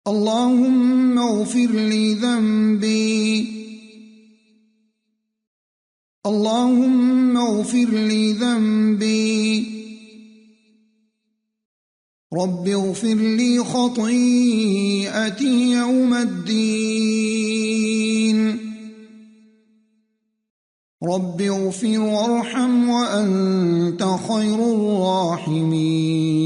اللهم اغفر لي ذنبي. اللهم اغفر لي ذنبي. رب اغفر لي خطيئتي يوم الدين. رب اغفر وارحم وأنت خير الراحمين.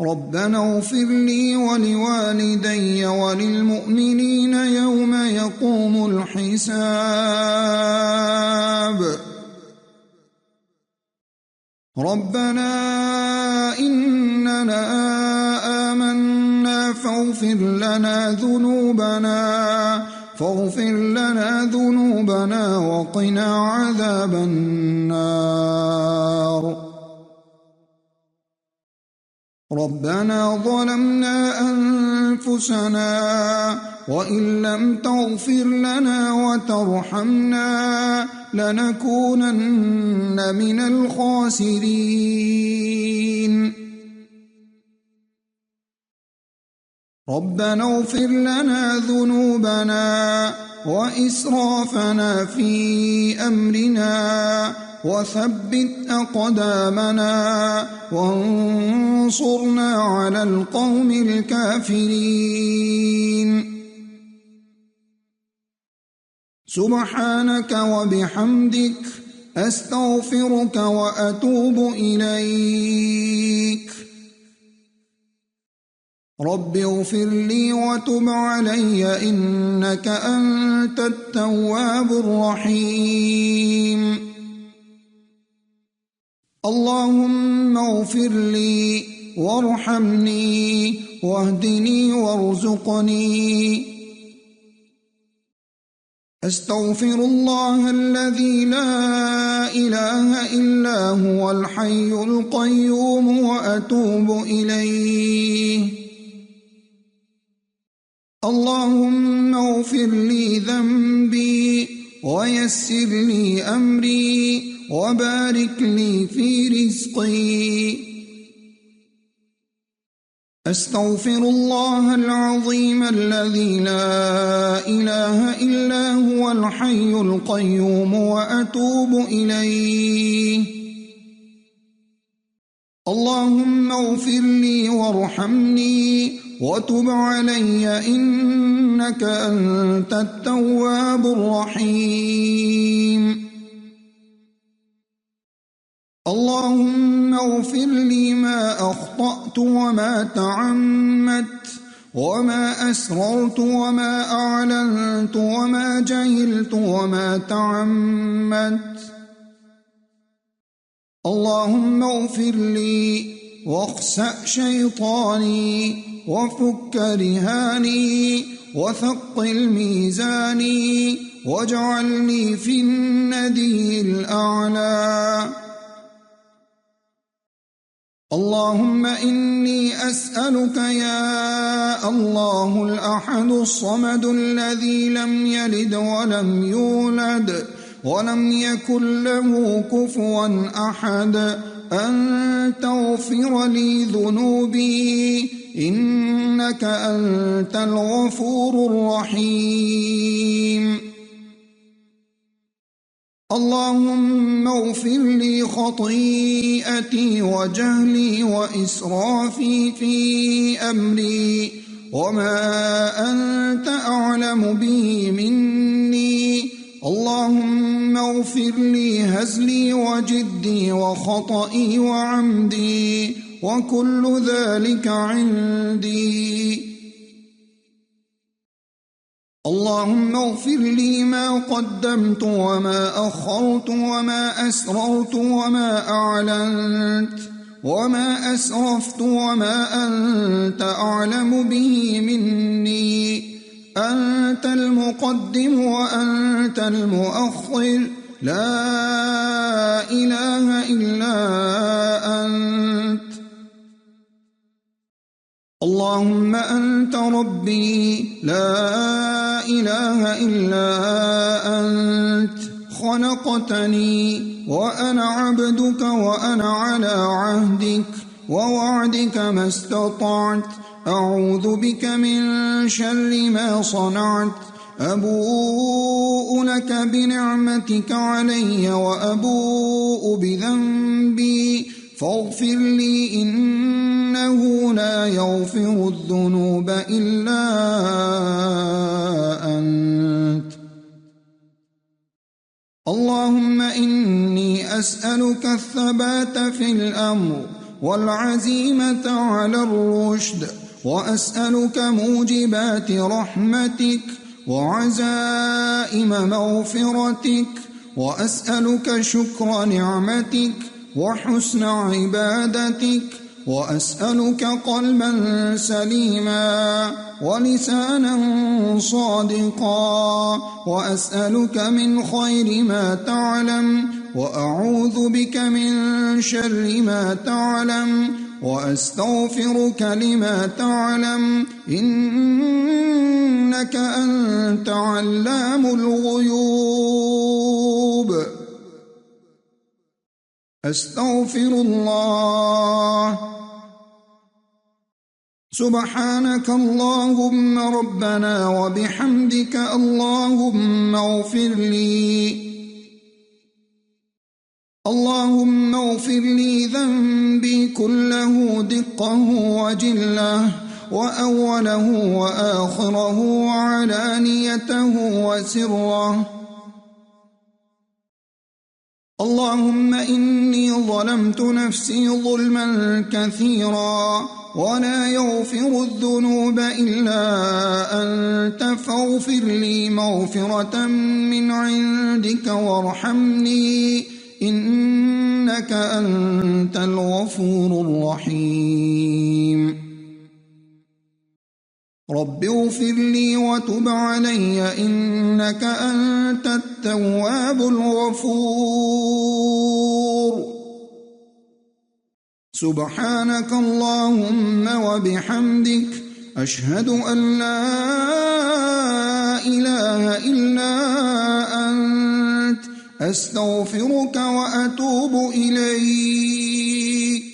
ربنا اغفر لي ولوالدي وللمؤمنين يوم يقوم الحساب. ربنا إننا آمنا فاغفر لنا ذنوبنا وقنا عذاب النار. ربنا ظلمنا أنفسنا وإن لم تغفر لنا وترحمنا لنكونن من الخاسرين. ربنا اغفر لنا ذنوبنا وإسرافنا في أمرنا وثبت أقدامنا وانصرنا على القوم الكافرين. سبحانك وبحمدك أستغفرك وأتوب إليك. رب اغفر لي وتب علي إنك أنت التواب الرحيم. اللهم اغفر لي وارحمني واهدني وارزقني. أستغفر الله الذي لا إله إلا هو الحي القيوم وأتوب إليه. اللهم اغفر لي ذنبي ويسر لي أمري وبارك لي في رزقي. أستغفر الله العظيم الذي لا إله إلا هو الحي القيوم وأتوب إليه. اللهم اغفر لي وارحمني وتب علي إنك أنت التواب الرحيم. اللهم اغفر لي ما أخطأت وما تعمدت وما أسررت وما أعلنت وما جهلت وما تعمدت. اللهم اغفر لي واخسأ شيطاني وفك رهاني وثقل ميزاني واجعلني في الندي الأعلى. اللهم إني أسألك يا الله الأحد الصمد الذي لم يلد ولم يولد ولم يكن له كفوا أحد أن تغفر لي ذنوبي إنك أنت الغفور الرحيم. اللهم اغفر لي خطيئتي وجهلي وإسرافي في أمري وما أنت أعلم به مني. اللهم اغفر لي هزلي وجدي وخطئي وعمدي وكل ذلك عندي. اللهم اغفر لي ما قدمت وما أخرت وما أسررت وما أعلنت وما أسرفت وما أنت أعلم به مني. أنت المقدم وأنت المؤخر لا إله إلا أنت. اللهم أنت ربي لا إله إلا أنت. خلقتني وأنا عبدك وأنا على عهدك ووعدك ما استطعت أعوذ بك من شر ما صنعت أبوء لك بنعمتك علي وأبوء بذنبي فاغفر لي إنه لا يغفر الذنوب إلا أنت. اللهم إني أسألك الثبات في الأمر والعزيمة على الرشد وأسألك موجبات رحمتك وعزائم مغفرتك وأسألك شكر نعمتك وحسن عبادتك وأسألك قلبا سليما ولسانا صادقا وأسألك من خير ما تعلم وأعوذ بك من شر ما تعلم وأستغفرك لما تعلم إنك أنت علام الغيوب. أستغفر الله. سبحانك اللهم ربنا وبحمدك اللهم اغفر لي. اللهم اغفر لي ذنبي كله دقه وجله وأوله وآخره وعلانيته وسره. اللهم إني ظلمت نفسي ظلما كثيرا ولا يغفر الذنوب إلا أنت فاغفر لي مغفرة من عندك وارحمني إنك أنت الغفور الرحيم. رب اغفر لي وتب علي إنك أنت التواب الغفور. سبحانك اللهم وبحمدك أشهد أن لا إله إلا أنت أستغفرك وأتوب إليك.